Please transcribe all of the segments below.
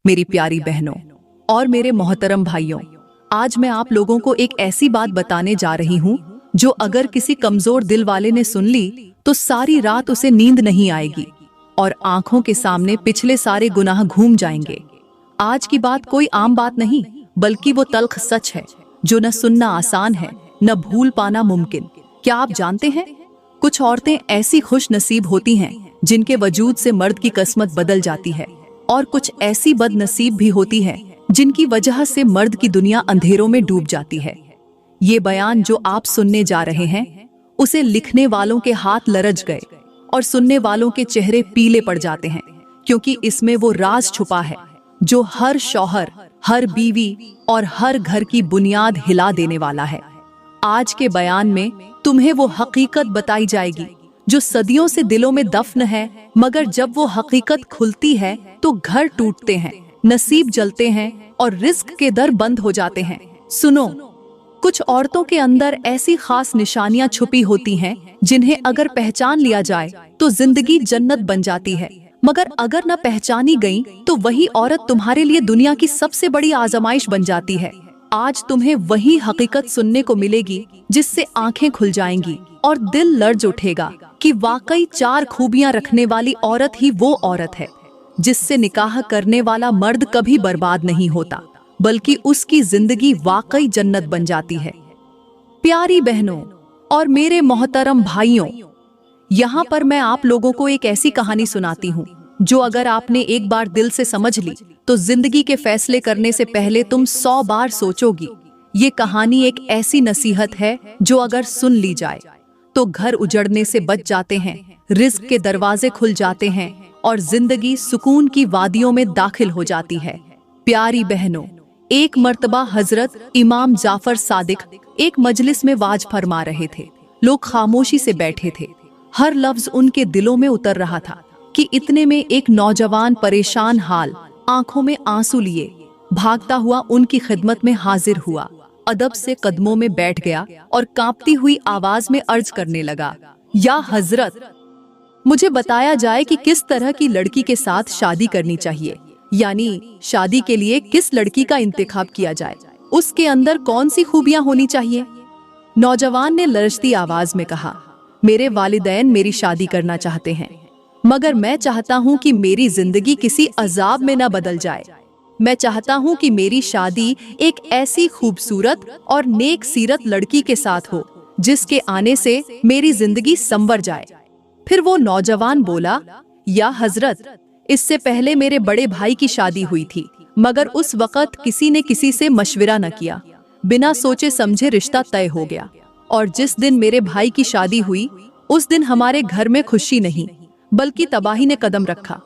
मेरी प्यारी बहनों और मेरे मोहतरम भाइयों, आज मैं आप लोगों को एक ऐसी बात बताने जा रही हूँ जो अगर किसी कमजोर दिल वाले ने सुन ली तो सारी रात उसे नींद नहीं आएगी और आंखों के सामने पिछले सारे गुनाह घूम जाएंगे। आज की बात कोई आम बात नहीं, बल्कि वो तल्ख सच है जो न सुनना आसान है न भूल पाना मुमकिन। क्या आप जानते हैं, कुछ औरतें ऐसी खुश नसीब होती हैं जिनके वजूद से मर्द की किस्मत बदल जाती है, और कुछ ऐसी बदनसीब भी होती है जिनकी वजह से मर्द की दुनिया अंधेरों में डूब जाती है। ये बयान जो आप सुनने जा रहे हैं, उसे लिखने वालों के हाथ लरज गए और सुनने वालों के चेहरे पीले पड़ जाते हैं, क्योंकि इसमें वो राज छुपा है जो हर शौहर, हर बीवी और हर घर की बुनियाद हिला देने वाला है। आज के बयान में तुम्हें वो हकीकत बताई जाएगी जो सदियों से दिलों में दफन है, मगर जब वो हकीकत खुलती है तो घर टूटते हैं, नसीब जलते हैं और रिस्क के दर बंद हो जाते हैं। सुनो, कुछ औरतों के अंदर ऐसी खास निशानियां छुपी होती हैं जिन्हें अगर पहचान लिया जाए तो जिंदगी जन्नत बन जाती है, मगर अगर न पहचानी गई तो वही औरत तुम्हारे लिए दुनिया की सबसे बड़ी आजमाइश बन जाती है। आज तुम्हें वही हकीकत सुनने को मिलेगी जिससे आंखें खुल जाएंगी और दिल लर्ज उठेगा कि वाकई 4 खूबियां रखने वाली औरत ही वो औरत है जिससे निकाह करने वाला मर्द कभी बर्बाद नहीं होता, बल्कि उसकी जिंदगी वाकई जन्नत बन जाती है। प्यारी बहनों और मेरे मोहतरम भाइयों, यहाँ पर मैं आप लोगों को एक ऐसी कहानी सुनाती हूँ जो अगर आपने एक बार दिल से समझ ली तो जिंदगी के फैसले करने से पहले तुम 100 बार सोचोगी। ये कहानी एक ऐसी नसीहत है जो अगर सुन ली जाए तो घर उजड़ने से बच जाते हैं, रिज्क के दरवाजे खुल जाते हैं और जिंदगी सुकून की वादियों में दाखिल हो जाती है। प्यारी बहनों, एक मर्तबा हजरत इमाम जाफर सादिक एक मजलिस में वाज फरमा रहे थे। लोग खामोशी से बैठे थे, हर लफ्ज उनके दिलों में उतर रहा था कि इतने में एक नौजवान परेशान हाल, आंखों में आंसू लिए भागता हुआ उनकी खिदमत में हाजिर हुआ। अदब से कदमों में बैठ गया और कांपती हुई आवाज में अर्ज करने लगा, या हजरत, मुझे बताया जाए कि किस तरह की लड़की के साथ शादी करनी चाहिए, यानी शादी के लिए किस लड़की का इंतखाब किया जाए, उसके अंदर कौन सी खूबियां होनी चाहिए। नौजवान ने लरजती आवाज में कहा, मेरे वालिदैन मेरी शादी करना चाहते हैं, मगर मैं चाहता हूं कि मेरी जिंदगी किसी अजाब में न बदल जाए। मैं चाहता हूं कि मेरी शादी एक ऐसी खूबसूरत और नेक सीरत लड़की के साथ हो जिसके आने से मेरी जिंदगी संवर जाए। फिर वो नौजवान बोला, या हजरत, इससे पहले मेरे बड़े भाई की शादी हुई थी, मगर उस वक्त किसी ने किसी से मशविरा न किया, बिना सोचे समझे रिश्ता तय हो गया, और जिस दिन मेरे भाई की शादी हुई उस दिन हमारे घर में खुशी नहीं बल्कि तबाही ने कदम रखा।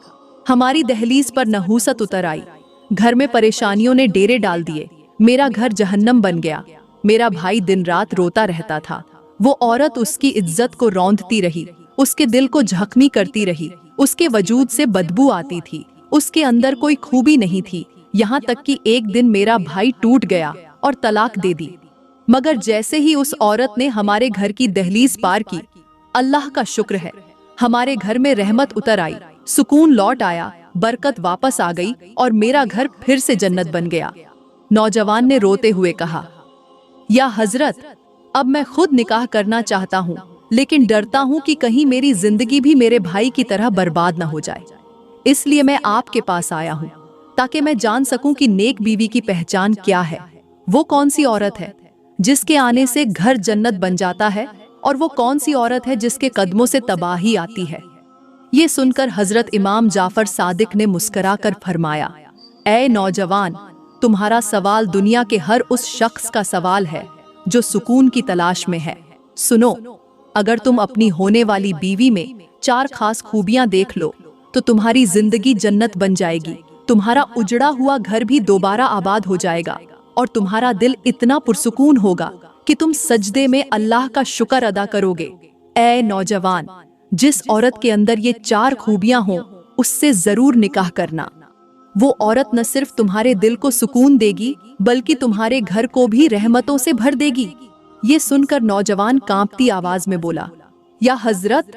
हमारी दहलीज पर नहूसत उतर आई, घर में परेशानियों ने डेरे डाल दिए, मेरा घर जहन्नम बन गया। मेरा भाई दिन रात रोता रहता था, वो औरत उसकी इज्जत को रौंदती रही, उसके दिल को जख्मी करती रही, उसके वजूद से बदबू आती थी, उसके अंदर कोई खूबी नहीं थी। यहाँ तक कि एक दिन मेरा भाई टूट गया और तलाक दे दी, मगर जैसे ही उस औरत ने हमारे घर की दहलीज पार की, अल्लाह का शुक्र है, हमारे घर में रहमत उतर आई, सुकून लौट आया, बरकत वापस आ गई और मेरा घर फिर से जन्नत बन गया। नौजवान ने रोते हुए कहा, या हजरत, अब मैं खुद निकाह करना चाहता हूँ, लेकिन डरता हूँ कि कहीं मेरी जिंदगी भी मेरे भाई की तरह बर्बाद न हो जाए। इसलिए मैं आपके पास आया हूँ ताकि मैं जान सकूं कि नेक बीवी की पहचान क्या है, वो कौन सी औरत है जिसके आने से घर जन्नत बन जाता है, और वो कौन सी औरत है जिसके कदमों से तबाही आती है। ये सुनकर हजरत इमाम जाफर सादिक ने मुस्कुराकर फरमाया, ऐ नौजवान, तुम्हारा सवाल दुनिया के हर उस शख्स का सवाल है जो सुकून की तलाश में है। सुनो, अगर तुम अपनी होने वाली बीवी में 4 खास खूबियां देख लो तो तुम्हारी जिंदगी जन्नत बन जाएगी, तुम्हारा उजड़ा हुआ घर भी दोबारा आबाद हो जाएगा और तुम्हारा दिल इतना पुरसुकून होगा कि तुम सजदे में अल्लाह का शुक्र अदा करोगे। ऐ नौजवान, जिस औरत के अंदर ये 4 खूबियां हों उससे जरूर निकाह करना। वो औरत न सिर्फ तुम्हारे दिल को सुकून देगी बल्कि तुम्हारे घर को भी रहमतों से भर देगी। ये सुनकर नौजवान कांपती आवाज में बोला, या हजरत,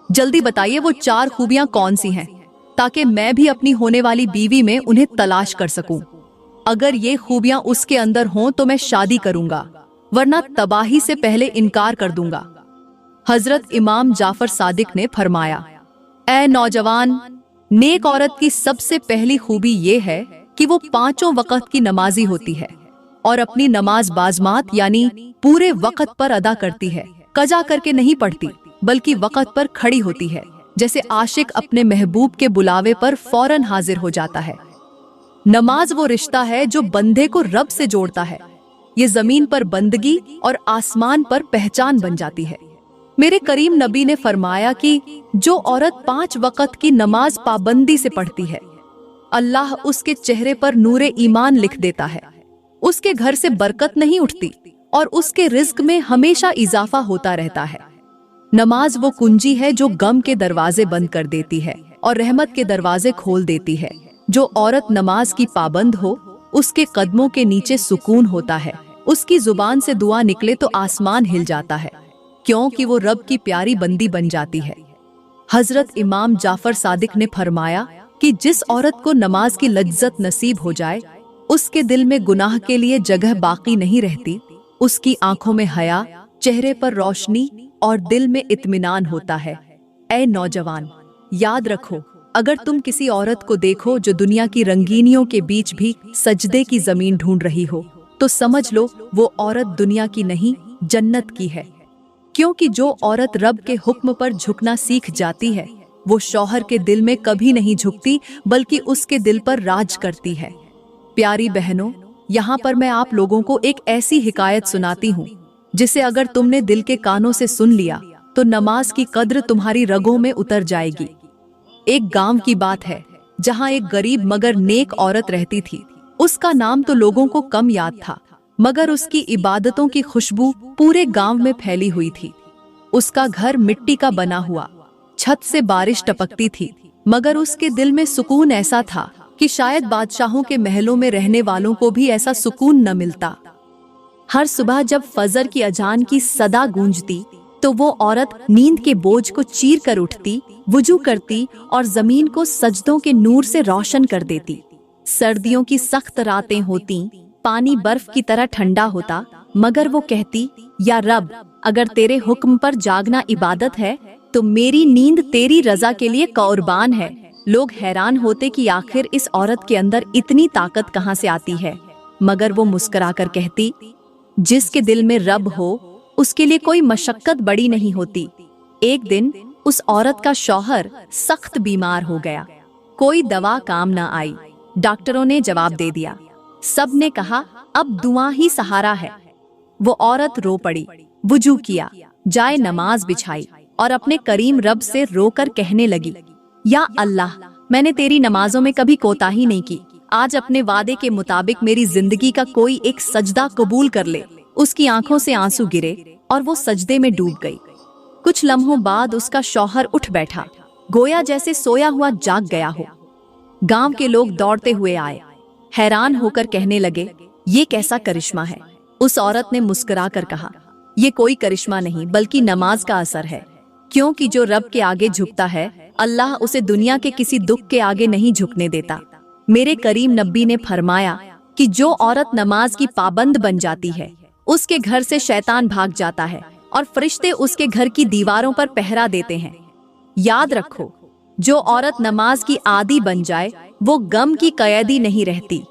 जल्दी बताइए वो 4 खूबियां कौन सी हैं। ताकि मैं भी अपनी होने वाली बीवी में उन्हें तलाश कर सकूं। अगर ये खूबियां उसके अंदर हों तो मैं शादी करूंगा, वरना तबाही से पहले इनकार कर दूंगा। हजरत इमाम जाफर सादिक ने फरमाया, ऐ नौजवान, नेक औरत की सबसे पहली खूबी ये है कि वो 5 वक्त की नमाजी होती है और अपनी नमाज बाजमात यानी पूरे वक्त पर अदा करती है। कजा करके नहीं पढ़ती, बल्कि वक्त पर खड़ी होती है, जैसे आशिक अपने महबूब के बुलावे पर फौरन हाजिर हो जाता है। नमाज वो रिश्ता है जो बंदे को रब से जोड़ता है। ये जमीन पर बंदगी और आसमान पर पहचान बन जाती है। मेरे करीम नबी ने फरमाया कि जो औरत 5 वक्त की नमाज पाबंदी से पढ़ती है, अल्लाह उसके चेहरे पर नूरे ईमान लिख देता है। उसके घर से बरकत नहीं उठती और उसके रिज्क में हमेशा इजाफा होता रहता है। नमाज वो कुंजी है जो गम के दरवाजे बंद कर देती है और रहमत के दरवाजे खोल देती है। जो औरत नमाज की पाबंद हो, उसके कदमों के नीचे सुकून होता है। उसकी जुबान से दुआ निकले तो आसमान हिल जाता है, क्योंकि वो रब की प्यारी बंदी बन जाती है। हजरत इमाम जाफर सादिक ने फरमाया कि जिस औरत को नमाज की लज्जत नसीब हो जाए, उसके दिल में गुनाह के लिए जगह बाकी नहीं रहती। उसकी आंखों में हया, चेहरे पर रोशनी और दिल में इत्मीनान होता है। ऐ नौजवान, याद रखो, अगर तुम किसी औरत को देखो जो दुनिया की रंगीनियों के बीच भी सजदे की जमीन ढूंढ रही हो, तो समझ लो वो औरत दुनिया की नहीं, जन्नत की है। क्योंकि जो औरत रब के हुक्म पर झुकना सीख जाती है, वो शौहर के दिल में कभी नहीं झुकती, बल्कि उसके दिल पर राज करती है। प्यारी बहनों, यहाँ पर मैं आप लोगों को एक ऐसी हिकायत सुनाती हूँ जिसे अगर तुमने दिल के कानों से सुन लिया तो नमाज की कद्र तुम्हारी रगों में उतर जाएगी। एक गांव की बात है जहाँ एक गरीब मगर नेक औरत रहती थी। उसका नाम तो लोगों को कम याद था, मगर उसकी इबादतों की खुशबू पूरे गांव में फैली हुई थी। उसका घर मिट्टी का बना हुआ, छत से बारिश टपकती थी, मगर उसके दिल में सुकून ऐसा था कि शायद बादशाहों के महलों में रहने वालों को भी ऐसा सुकून न मिलता। हर सुबह जब फजर की अजान की सदा गूंजती तो वो औरत नींद के बोझ को चीर कर उठती, वुजू करती और जमीन को सजदों के नूर से रोशन कर देती। सर्दियों की सख्त रातें होती, पानी बर्फ की तरह ठंडा होता, मगर वो कहती, या रब, अगर तेरे हुक्म पर जागना इबादत है तो मेरी नींद तेरी रजा के लिए कुर्बान है। लोग हैरान होते कि आखिर इस औरत के अंदर इतनी ताकत कहाँ से आती है, मगर वो मुस्कुराकर कहती, जिसके दिल में रब हो उसके लिए कोई मशक्कत बड़ी नहीं होती। एक दिन उस औरत का शौहर सख्त बीमार हो गया। कोई दवा काम न आई। डॉक्टरों ने जवाब दे दिया। सब ने कहा अब दुआ ही सहारा है। वो औरत रो पड़ी, वुजू किया, जाए नमाज बिछाई और अपने करीम रब से रोकर कहने लगी, या अल्लाह, मैंने तेरी नमाजों में कभी कोताही नहीं की। आज अपने वादे के मुताबिक मेरी जिंदगी का कोई एक सजदा कबूल कर ले। उसकी आंखों से आंसू गिरे और वो सजदे में डूब गई। कुछ लम्हों बाद उसका शौहर उठ बैठा, गोया जैसे सोया हुआ जाग गया हो। गांव के लोग दौड़ते हुए आए, हैरान होकर कहने लगे, ये कैसा करिश्मा है। उस औरत ने मुस्कुरा कर कहा, ये कोई करिश्मा नहीं बल्कि नमाज का असर है। क्योंकि जो रब के आगे झुकता है, अल्लाह उसे दुनिया के किसी दुख के आगे नहीं झुकने देता। मेरे करीम नबी ने फरमाया कि जो औरत नमाज की पाबंद बन जाती है, उसके घर से शैतान भाग जाता है और फरिश्ते उसके घर की दीवारों पर पहरा देते हैं। याद रखो, जो औरत नमाज की आदी बन जाए वो गम की कैदी नहीं रहती,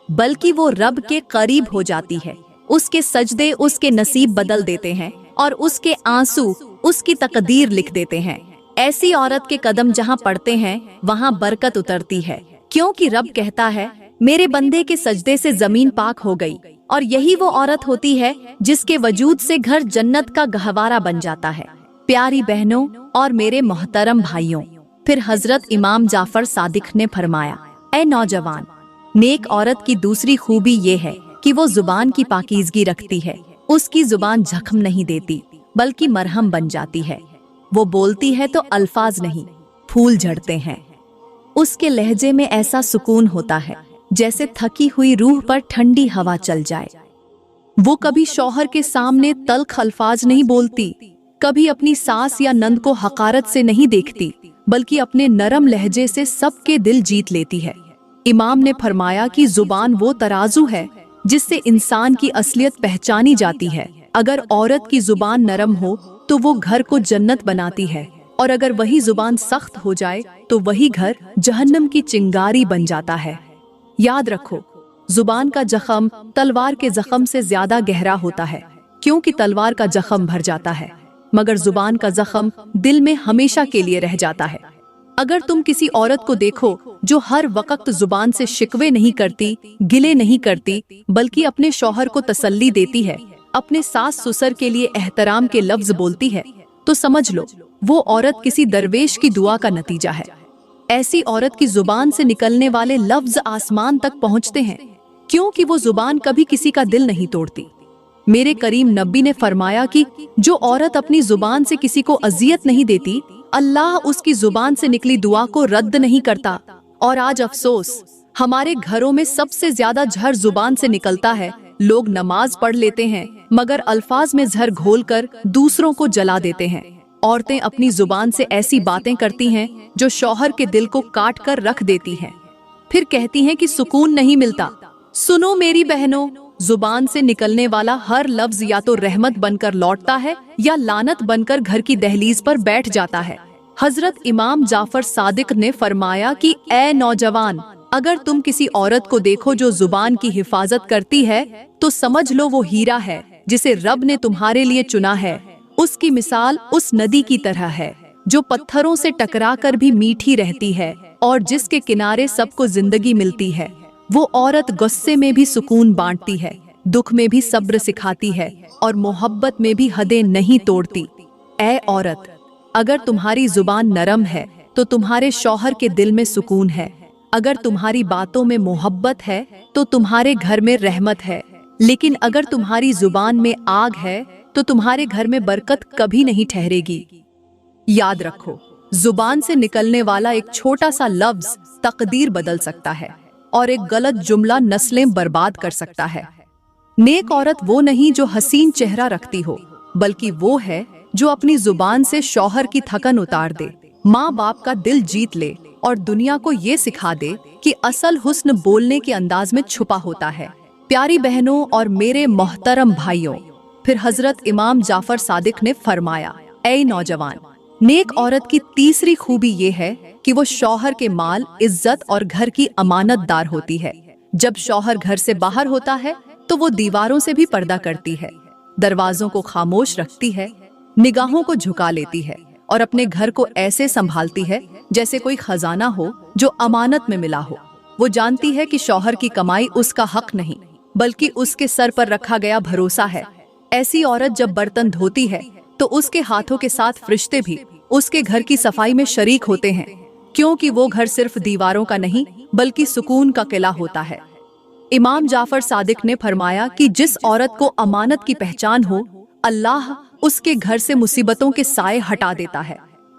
बल्कि वो रब के करीब हो जाती है। उसके सजदे उसके नसीब बदल देते हैं और उसके आंसू उसकी तकदीर लिख देते हैं। ऐसी औरत के कदम जहाँ पड़ते हैं वहाँ बरकत उतरती है, क्योंकि रब कहता है, मेरे बंदे के सजदे से जमीन पाक हो गई। और यही वो औरत होती है जिसके वजूद से घर जन्नत का गहवारा बन जाता है। प्यारी बहनों और मेरे मोहतरम भाइयों, फिर हजरत इमाम जाफर सादिक ने फरमाया, ऐ नौजवान, नेक औरत की दूसरी खूबी ये है कि वो जुबान की पाकीज़गी रखती है। उसकी जुबान जख्म नहीं देती बल्कि मरहम बन जाती है। वो बोलती है तो अल्फाज नहीं, फूल झड़ते हैं। उसके लहजे में ऐसा सुकून होता है जैसे थकी हुई रूह पर ठंडी हवा चल जाए। वो कभी शौहर के सामने तल्ख अल्फाज नहीं बोलती, कभी अपनी सास या नंद को हकारत से नहीं देखती, बल्कि अपने नरम लहजे से सबके दिल जीत लेती है। इमाम ने फरमाया कि जुबान वो तराजू है जिससे इंसान की असलियत पहचानी जाती है। अगर औरत की जुबान नरम हो तो वो घर को जन्नत बनाती है, और अगर वही जुबान सख्त हो जाए तो वही घर जहन्नम की चिंगारी बन जाता है। याद रखो, जुबान का जख्म तलवार के जख्म से ज्यादा गहरा होता है, क्योंकि तलवार का जख्म भर जाता है, मगर जुबान का जख्म दिल में हमेशा के लिए रह जाता है। अगर तुम किसी औरत को देखो जो हर वक्त जुबान से शिकवे नहीं करती, गिले नहीं करती, बल्कि अपने शौहर को तसल्ली देती है, अपने सास ससुर के लिए एहतराम के लफ्ज बोलती है, तो समझ लो वो औरत किसी दरवेश की दुआ का नतीजा है। ऐसी औरत की जुबान से निकलने वाले लफ्ज आसमान तक पहुंचते हैं, क्योंकि वो जुबान कभी किसी का दिल नहीं तोड़ती। मेरे करीम नबी ने फरमाया कि जो औरत अपनी जुबान से किसी को अजियत नहीं देती, अल्लाह उसकी जुबान से निकली दुआ को रद्द नहीं करता। और आज अफसोस, हमारे घरों में सबसे ज्यादा जहर जुबान से निकलता है। लोग नमाज पढ़ लेते हैं, मगर अल्फाज में जहर घोलकर दूसरों को जला देते हैं। औरतें अपनी जुबान से ऐसी बातें करती हैं जो शौहर के दिल को काट कर रख देती हैं। फिर कहती हैं कि सुकून नहीं मिलता। सुनो मेरी बहनों, जुबान से निकलने वाला हर लफ्ज या तो रहमत बनकर लौटता है या लानत बनकर घर की दहलीज पर बैठ जाता है। हजरत इमाम जाफर सादिक ने फरमाया कि ए नौजवान, अगर तुम किसी औरत को देखो जो जुबान की हिफाजत करती है, तो समझ लो वो हीरा है जिसे रब ने तुम्हारे लिए चुना है। उसकी मिसाल उस नदी की तरह है जो पत्थरों से टकरा कर भी मीठी रहती है और जिसके किनारे सबको जिंदगी मिलती है। वो औरत गुस्से में भी सुकून बांटती है, दुख में भी सब्र सिखाती है और मोहब्बत में भी हदें नहीं तोड़ती। ऐ औरत, अगर तुम्हारी जुबान नरम है तो तुम्हारे शौहर के दिल में सुकून है। अगर तुम्हारी बातों में मोहब्बत है तो तुम्हारे घर में रहमत है। लेकिन अगर तुम्हारी जुबान में आग है तो तुम्हारे घर में बरकत कभी नहीं ठहरेगी। याद रखो, जुबान से निकलने वाला एक छोटा सा लफ्ज तकदीर बदल सकता है और एक गलत जुमला नस्लें बर्बाद कर सकता है। नेक औरत वो नहीं जो हसीन चेहरा रखती हो, बल्कि वो है जो अपनी जुबान से शौहर की थकन उतार दे, माँ बाप का दिल जीत ले और दुनिया को ये सिखा दे कि असल हुस्न बोलने के अंदाज में छुपा होता है। प्यारी बहनों और मेरे मोहतरम भाइयों, फिर हजरत इमाम जाफर सादिक ने फरमाया, ऐ नौजवान, नेक औरत की तीसरी खूबी ये है कि वो शौहर के माल, इज्जत और घर की अमानतदार होती है। जब शौहर घर से बाहर होता है तो वो दीवारों से भी पर्दा करती है, दरवाजों को खामोश रखती है, निगाहों को झुका लेती है और अपने घर को ऐसे संभालती है जैसे कोई खजाना हो जो अमानत में मिला हो। वो जानती है कि शौहर की कमाई उसका हक नहीं, बल्कि उसके सर पर रखा गया भरोसा है। ऐसी औरत जब बर्तन धोती है तो उसके हाथों के साथ फरिश्ते भी उसके घर की सफाई में शरीक होते हैं, क्योंकि वो घर सिर्फ दीवारों का नहीं बल्कि सुकून का किला होता है। इमाम जाफर सादिक ने फरमाया कि जिस औरत को अमानत की पहचान हो, अल्लाह उसके घर से मुसीबतों के साए हटा देता है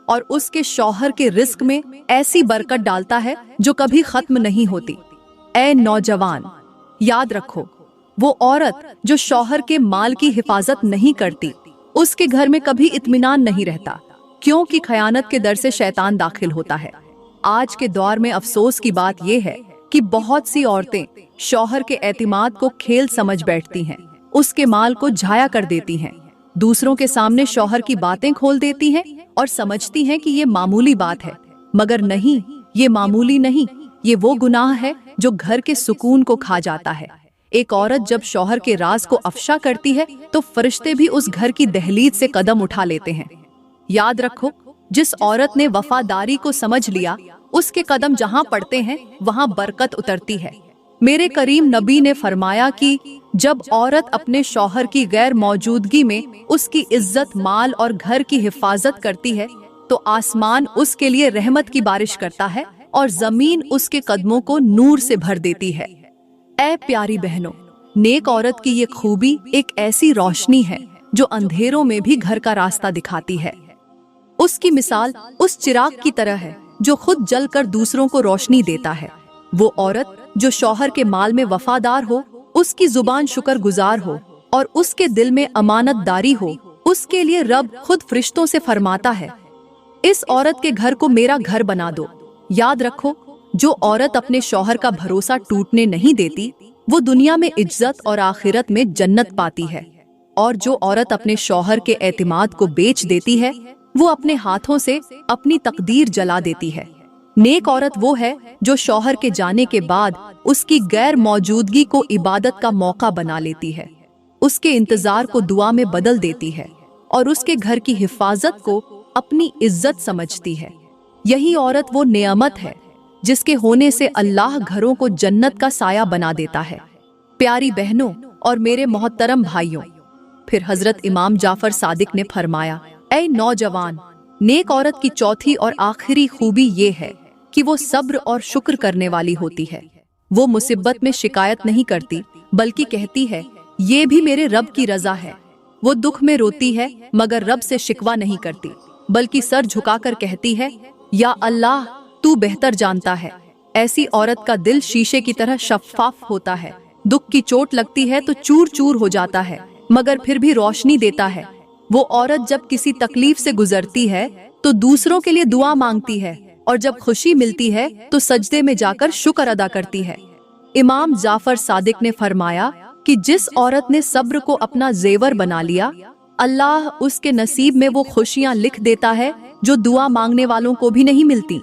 और उसके शौहर के रिस्क में ऐसी बरकत डालता है जो कभी खत्म नहीं होती। ऐ नौजवान, याद रखो, वो औरत जो शौहर के माल की हिफाजत नहीं करती, उसके घर में कभी इत्मीनान नहीं रहता, क्योंकि खयानत के दर से शैतान दाखिल होता है। आज के दौर में अफसोस की बात यह है कि बहुत सी औरतें शौहर के एतिमाद को खेल समझ बैठती हैं, उसके माल को झाया कर देती हैं, दूसरों के सामने शौहर की बातें खोल देती हैं और समझती हैं कि ये मामूली बात है, मगर नहीं, ये मामूली नहीं, ये वो गुनाह है जो घर के सुकून को खा जाता है। एक औरत जब शौहर के राज को अफशा करती है तो फरिश्ते भी उस घर की दहलीज से कदम उठा लेते हैं। याद रखो, जिस औरत ने वफादारी को समझ लिया, उसके कदम जहां पड़ते हैं वहां बरकत उतरती है। मेरे करीम नबी ने फरमाया कि जब औरत अपने शौहर की गैर मौजूदगी में उसकी इज्जत, माल और घर की हिफाजत करती है तो आसमान उसके लिए रहमत की बारिश करता है और जमीन उसके कदमों को नूर से भर देती है। ऐ प्यारी बहनों, नेक औरत की ये खूबी एक ऐसी रोशनी है जो अंधेरों में भी घर का रास्ता दिखाती है। उसकी मिसाल उस चिराग की तरह है जो खुद जलकर दूसरों को रोशनी देता है। वो औरत जो शौहर के माल में वफादार हो, उसकी जुबान शुक्रगुजार हो और उसके दिल में अमानतदारी हो, उसके लिए रब खुद फरिश्तों से फरमाता है, इस औरत के घर को मेरा घर बना दो। याद रखो, जो औरत अपने शौहर का भरोसा टूटने नहीं देती, वो दुनिया में इज्जत और आखिरत में जन्नत पाती है। और जो औरत अपने शौहर के एतमाद को बेच देती है, वो अपने हाथों से अपनी तकदीर जला देती है। नेक औरत वो है जो शौहर के जाने के बाद उसकी गैर मौजूदगी को इबादत का मौका बना लेती है, उसके इंतजार को दुआ में बदल देती है और उसके घर की हिफाजत को अपनी इज्जत समझती है। यही औरत वो नेमत है जिसके होने से अल्लाह घरों को जन्नत का साया बना देता है। प्यारी बहनों और मेरे मोहतरम भाइयों, फिर हजरत इमाम जाफर सादिक ने फरमाया, ऐ नौजवान, नेक औरत की चौथी और आखिरी खूबी ये है कि वो सब्र और शुक्र करने वाली होती है। वो मुसीबत में शिकायत नहीं करती, बल्कि कहती है, ये भी मेरे रब की रजा है। वो दुख में रोती है, मगर रब से शिकवा नहीं करती, बल्कि सर झुकाकर कहती है, या अल्लाह, तू बेहतर जानता है। ऐसी औरत का दिल शीशे की तरह शफ्फाफ होता है। दुख की चोट लगती है तो चूर चूर हो जाता है, मगर फिर भी रोशनी देता है। वो औरत जब किसी तकलीफ से गुजरती है तो दूसरों के लिए दुआ मांगती है, और जब खुशी मिलती है तो सजदे में जाकर शुक्र अदा करती है। इमाम जाफर सादिक ने फरमाया कि जिस औरत ने सब्र को अपना जेवर बना लिया, अल्लाह उसके नसीब में वो खुशियां लिख देता है जो दुआ मांगने वालों को भी नहीं मिलती।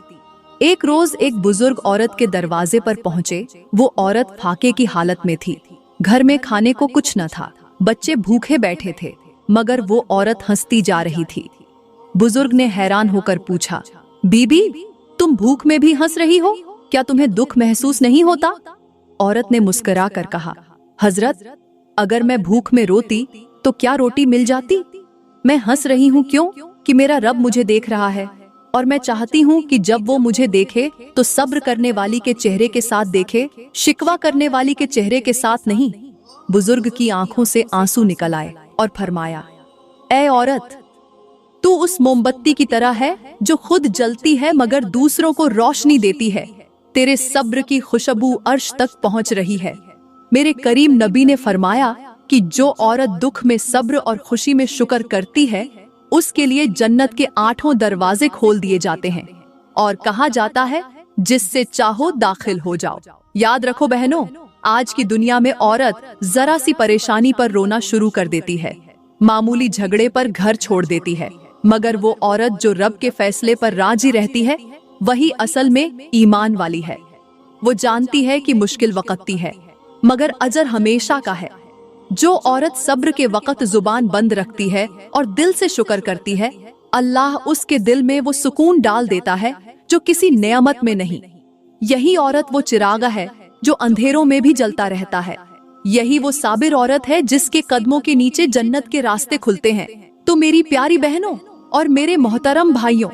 एक रोज एक बुजुर्ग औरत के दरवाजे पर पहुंचे। वो औरत फाके की हालत में थी। घर में खाने को कुछ न था, बच्चे भूखे बैठे थे, मगर वो औरत हंसती जा रही थी। बुजुर्ग ने हैरान होकर पूछा, बीबी, तुम भूख में भी हंस रही हो? क्या तुम्हें दुख महसूस नहीं होता? औरत ने मुस्कुरा कर कहा, हजरत, अगर मैं भूख में रोती तो क्या रोटी मिल जाती? मैं हंस रही हूँ क्यों कि मेरा रब मुझे देख रहा है, और मैं चाहती हूँ कि जब वो मुझे देखे तो सब्र करने वाली के चेहरे के साथ देखे, शिकवा करने वाली के चेहरे के साथ नहीं। बुजुर्ग की आंखों से आंसू निकल आए और फरमाया, ऐ औरत, तू उस मोमबत्ती की तरह है जो खुद जलती है मगर दूसरों को रोशनी देती है। तेरे सब्र की खुशबू अर्श तक पहुंच रही है। मेरे करीम नबी ने फरमाया कि जो औरत दुख में सब्र और खुशी में शुक्र करती है, उसके लिए जन्नत के 8 दरवाजे खोल दिए जाते हैं, और कहा जाता है, जिससे चाहो दाखिल हो जाओ। याद रखो बहनों, आज की दुनिया में औरत जरा सी परेशानी पर रोना शुरू कर देती है, मामूली झगड़े पर घर छोड़ देती है, मगर वो औरत जो रब के फैसले पर राजी रहती है, वही असल में ईमान वाली है। वो जानती है कि मुश्किल वक्ती है, मगर अजर हमेशा का है। जो औरत सब्र के वक्त जुबान बंद रखती है और दिल से शुक्र करती है, अल्लाह उसके दिल में वो सुकून डाल देता है जो किसी नेमत में नहीं। यही औरत वो चिरागा है जो अंधेरों में भी जलता रहता है। यही वो साबिर औरत है जिसके कदमों के नीचे जन्नत के रास्ते खुलते हैं। तो मेरी प्यारी बहनों और मेरे मोहतरम भाइयों,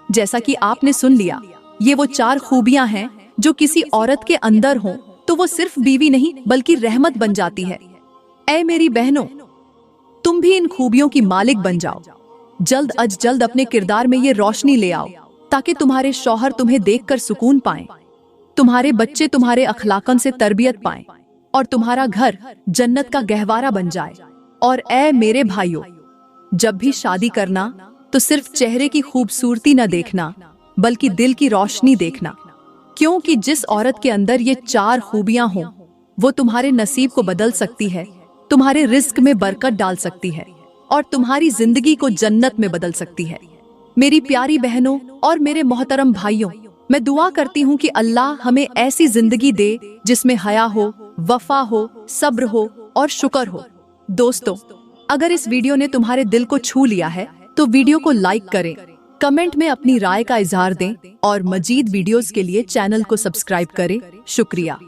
जैसा कि आपने सुन लिया, ये वो 4 खूबियां हैं जो किसी औरत के अंदर हों तो वो सिर्फ बीवी नहीं बल्कि रहमत बन जाती है। ऐ मेरी बहनों, तुम भी इन खूबियों की मालिक बन जाओ। जल्द अज जल्द अपने किरदार में ये रोशनी ले आओ, ताकि तुम्हारे शौहर तुम्हें देखकर सुकून पाएं, तुम्हारे बच्चे तुम्हारे अखलाकन से तरबियत पाएं, और तुम्हारा घर जन्नत का गहवारा बन जाए। और ऐ मेरे भाइयों, जब भी शादी करना तो सिर्फ चेहरे की खूबसूरती न देखना, बल्कि दिल की रोशनी देखना, क्योंकि जिस औरत के अंदर ये 4 खूबियां हों, वो तुम्हारे नसीब को बदल सकती है, तुम्हारे रिस्क में बरकत डाल सकती है, और तुम्हारी जिंदगी को जन्नत में बदल सकती है। मेरी प्यारी बहनों और मेरे मोहतरम भाइयों, मैं दुआ करती हूँ कि अल्लाह हमें ऐसी जिंदगी दे जिसमें हया हो, वफा हो, सब्र हो और शुक्र हो। दोस्तों, अगर इस वीडियो ने तुम्हारे दिल को छू लिया है तो वीडियो को लाइक करें, कमेंट में अपनी राय का इजहार दें, और मजीद वीडियोस के लिए चैनल को सब्सक्राइब करें। शुक्रिया।